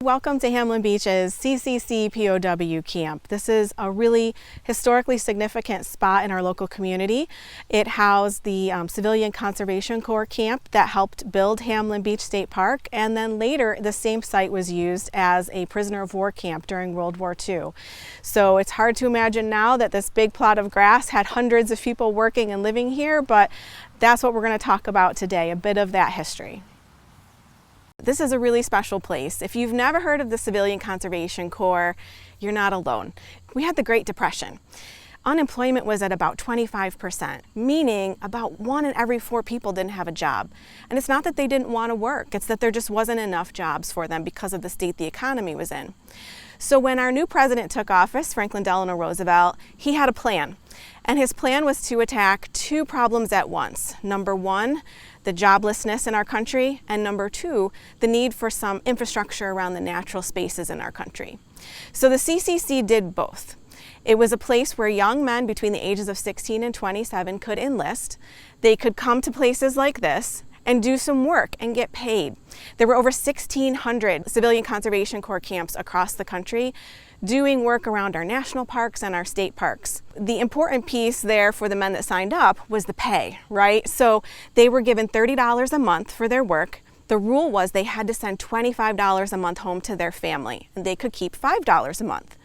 Welcome to Hamlin Beach's CCC POW camp. This is a really historically significant spot in our local community. It housed the Civilian Conservation Corps camp that helped build Hamlin Beach State Park, and then later the same site was used as a prisoner of war camp during World War II. So it's hard to imagine now that this big plot of grass had hundreds of people working and living here, but that's what we're going to talk about today, a bit of that history. This is a really special place. If you've never heard of the Civilian Conservation Corps, you're not alone. We had the Great Depression. Unemployment was at about 25%, meaning about 1 in every 4 people didn't have a job. And it's not that they didn't want to work, it's that there just wasn't enough jobs for them because of the state the economy was in. So when our new president took office, Franklin Delano Roosevelt, he had a plan. And his plan was to attack 2 problems at once. Number 1, the joblessness in our country, and number 2, the need for some infrastructure around the natural spaces in our country. So the CCC did both. It was a place where young men between the ages of 16 and 27 could enlist. They could come to places like this and do some work and get paid. There were over 1,600 Civilian Conservation Corps camps across the country doing work around our national parks and our state parks. The important piece there for the men that signed up was the pay, right? So they were given $30 a month for their work. The rule was they had to send $25 a month home to their family, and they could keep $5 a month.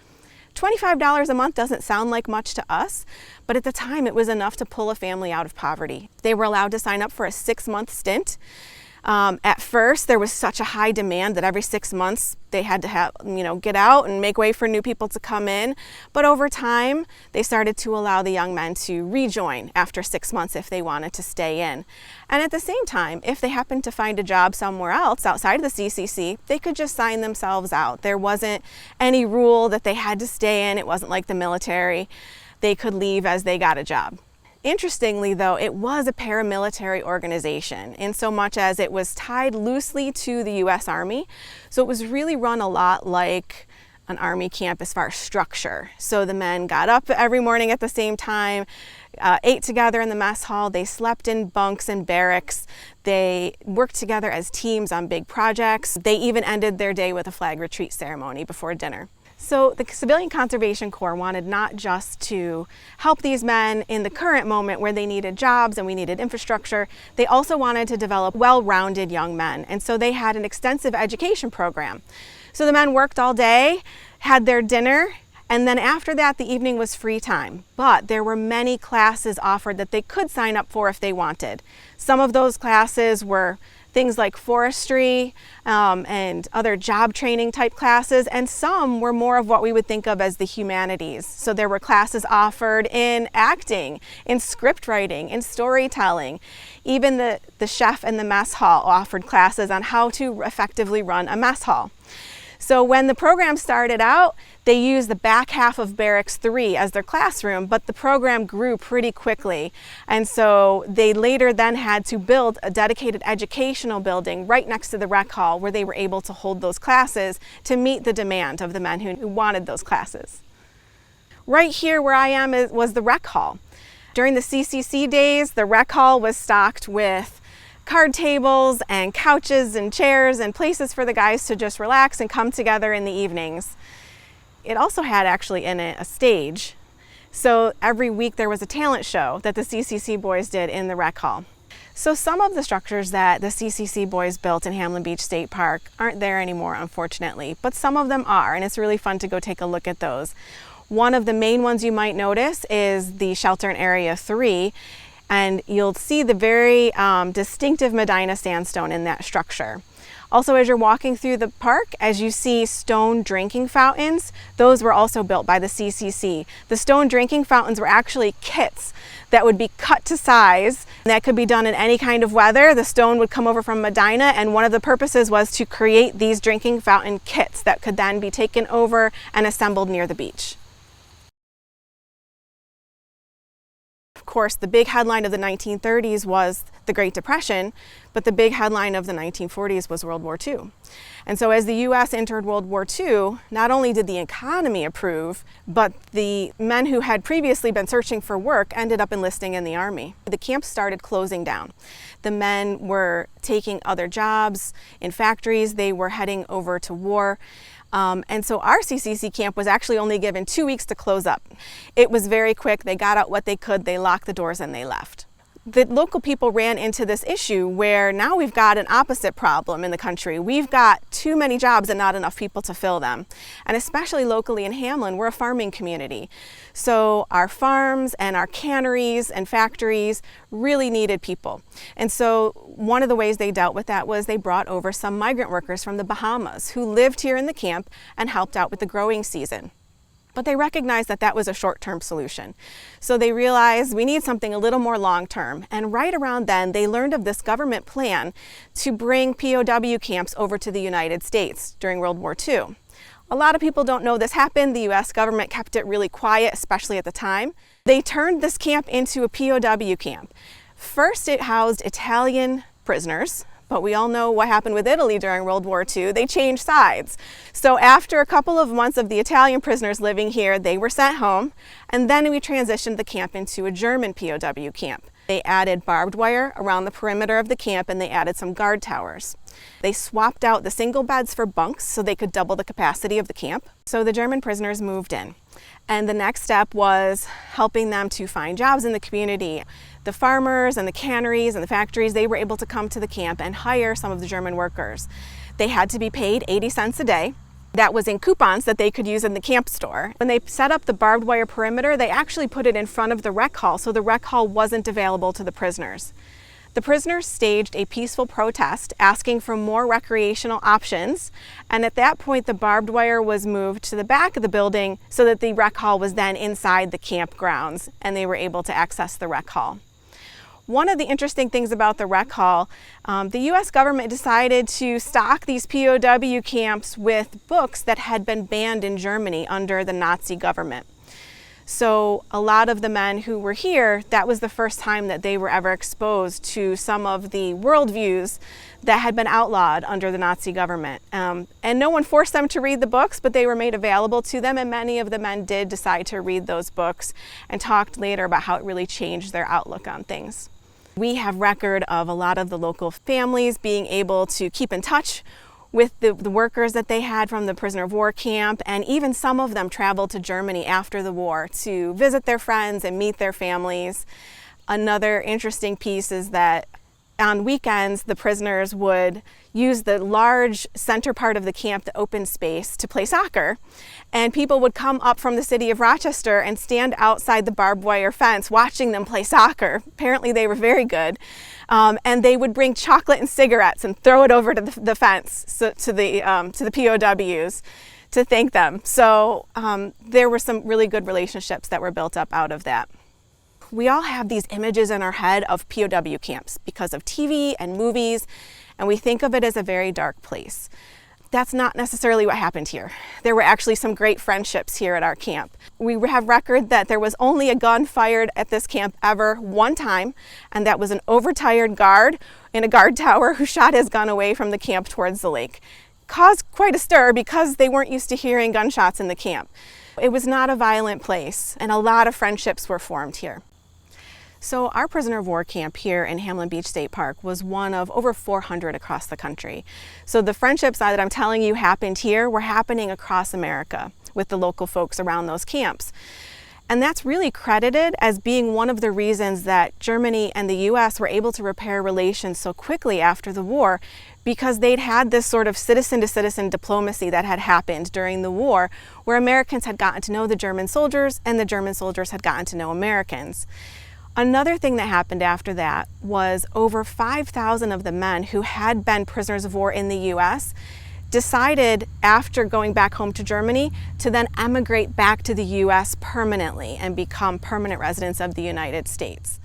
$25 a month doesn't sound like much to us, but at the time it was enough to pull a family out of poverty. They were allowed to sign up for a 6-month stint. At first, there was such a high demand that every 6 months they had to get out and make way for new people to come in. But over time, they started to allow the young men to rejoin after 6 months if they wanted to stay in. And at the same time, if they happened to find a job somewhere else outside of the CCC, they could just sign themselves out. There wasn't any rule that they had to stay in. It wasn't like the military. They could leave as they got a job. Interestingly, though, it was a paramilitary organization in so much as it was tied loosely to the U.S. Army. So it was really run a lot like an Army camp as far as structure. So the men got up every morning at the same time, ate together in the mess hall, they slept in bunks and barracks, they worked together as teams on big projects. They even ended their day with a flag retreat ceremony before dinner. So the Civilian Conservation Corps wanted not just to help these men in the current moment where they needed jobs and we needed infrastructure, they also wanted to develop well-rounded young men. And so they had an extensive education program. So the men worked all day, had their dinner, and then after that, the evening was free time. But there were many classes offered that they could sign up for if they wanted. Some of those classes were things like forestry and other job training type classes, and some were more of what we would think of as the humanities. So there were classes offered in acting, in script writing, in storytelling. Even the chef in the mess hall offered classes on how to effectively run a mess hall. So when the program started out, they used the back half of Barracks 3 as their classroom, but the program grew pretty quickly. And so they later then had to build a dedicated educational building right next to the rec hall where they were able to hold those classes to meet the demand of the men who wanted those classes. Right here where I am was the rec hall. During the CCC days, the rec hall was stocked with card tables and couches and chairs and places for the guys to just relax and come together in the evenings. It also had actually in it a stage. So every week there was a talent show that the CCC boys did in the rec hall. So some of the structures that the CCC boys built in Hamlin Beach State Park aren't there anymore, unfortunately, but some of them are, and it's really fun to go take a look at those. One of the main ones you might notice is the shelter in Area 3. And you'll see the very distinctive Medina sandstone in that structure. Also, as you're walking through the park, as you see stone drinking fountains, those were also built by the CCC. The stone drinking fountains were actually kits that would be cut to size. That could be done in any kind of weather. The stone would come over from Medina, and one of the purposes was to create these drinking fountain kits that could then be taken over and assembled near the beach. Of course, the big headline of the 1930s was the Great Depression, but the big headline of the 1940s was World War II. And so as the U.S. entered World War II, not only did the economy improve, but the men who had previously been searching for work ended up enlisting in the Army. The camps started closing down. The men were taking other jobs in factories. They were heading over to war. And so our CCC camp was actually only given 2 weeks to close up. It was very quick. They got out what they could, they locked the doors, and they left. The local people ran into this issue where now we've got an opposite problem in the country. We've got too many jobs and not enough people to fill them. And especially locally in Hamlin, we're a farming community. So our farms and our canneries and factories really needed people. And so one of the ways they dealt with that was they brought over some migrant workers from the Bahamas who lived here in the camp and helped out with the growing season. But they recognized that that was a short-term solution. So they realized we need something a little more long-term. And right around then, they learned of this government plan to bring POW camps over to the United States during World War II. A lot of people don't know this happened. The U.S. government kept it really quiet, especially at the time. They turned this camp into a POW camp. First, it housed Italian prisoners. But we all know what happened with Italy during World War II. They changed sides. So after a couple of months of the Italian prisoners living here, they were sent home. And then we transitioned the camp into a German POW camp. They added barbed wire around the perimeter of the camp, and they added some guard towers. They swapped out the single beds for bunks so they could double the capacity of the camp. So the German prisoners moved in. And the next step was helping them to find jobs in the community. The farmers and the canneries and the factories, they were able to come to the camp and hire some of the German workers. They had to be paid 80 cents a day. That was in coupons that they could use in the camp store. When they set up the barbed wire perimeter, they actually put it in front of the rec hall, so the rec hall wasn't available to the prisoners. The prisoners staged a peaceful protest asking for more recreational options, and at that point the barbed wire was moved to the back of the building so that the rec hall was then inside the campgrounds and they were able to access the rec hall. One of the interesting things about the rec hall, the U.S. government decided to stock these POW camps with books that had been banned in Germany under the Nazi government. So a lot of the men who were here, that was the first time that they were ever exposed to some of the worldviews that had been outlawed under the Nazi government. And no one forced them to read the books, but they were made available to them, and many of the men did decide to read those books and talked later about how it really changed their outlook on things. We have record of a lot of the local families being able to keep in touch with the workers that they had from the prisoner of war camp, and even some of them traveled to Germany after the war to visit their friends and meet their families. Another interesting piece is that on weekends, the prisoners would use the large center part of the camp, the open space, to play soccer. And people would come up from the city of Rochester and stand outside the barbed wire fence watching them play soccer. Apparently they were very good. And they would bring chocolate and cigarettes and throw it over to the fence, to the POWs to thank them. So there were some really good relationships that were built up out of that. We all have these images in our head of POW camps because of TV and movies, and we think of it as a very dark place. That's not necessarily what happened here. There were actually some great friendships here at our camp. We have record that there was only a gun fired at this camp ever one time, and that was an overtired guard in a guard tower who shot his gun away from the camp towards the lake. Caused quite a stir because they weren't used to hearing gunshots in the camp. It was not a violent place, and a lot of friendships were formed here. So our prisoner of war camp here in Hamlin Beach State Park was one of over 400 across the country. So the friendships that I'm telling you happened here were happening across America with the local folks around those camps. And that's really credited as being one of the reasons that Germany and the U.S. were able to repair relations so quickly after the war, because they'd had this sort of citizen-to-citizen diplomacy that had happened during the war, where Americans had gotten to know the German soldiers and the German soldiers had gotten to know Americans. Another thing that happened after that was over 5,000 of the men who had been prisoners of war in the U.S. decided, after going back home to Germany, to then emigrate back to the U.S. permanently and become permanent residents of the United States.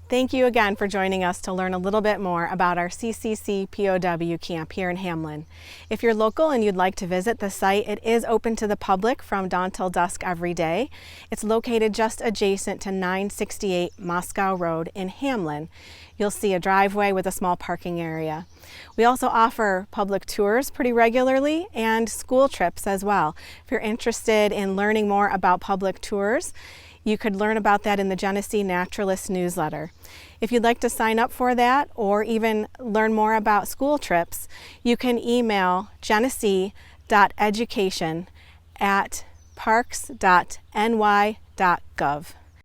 Thank you again for joining us to learn a little bit more about our CCC POW camp here in Hamlin. If you're local and you'd like to visit the site, it is open to the public from dawn till dusk every day. It's located just adjacent to 968 Moscow Road in Hamlin. You'll see a driveway with a small parking area. We also offer public tours pretty regularly and school trips as well. If you're interested in learning more about public tours, you could learn about that in the Genesee Naturalist newsletter. If you'd like to sign up for that or even learn more about school trips, you can email genesee.education@parks.ny.gov.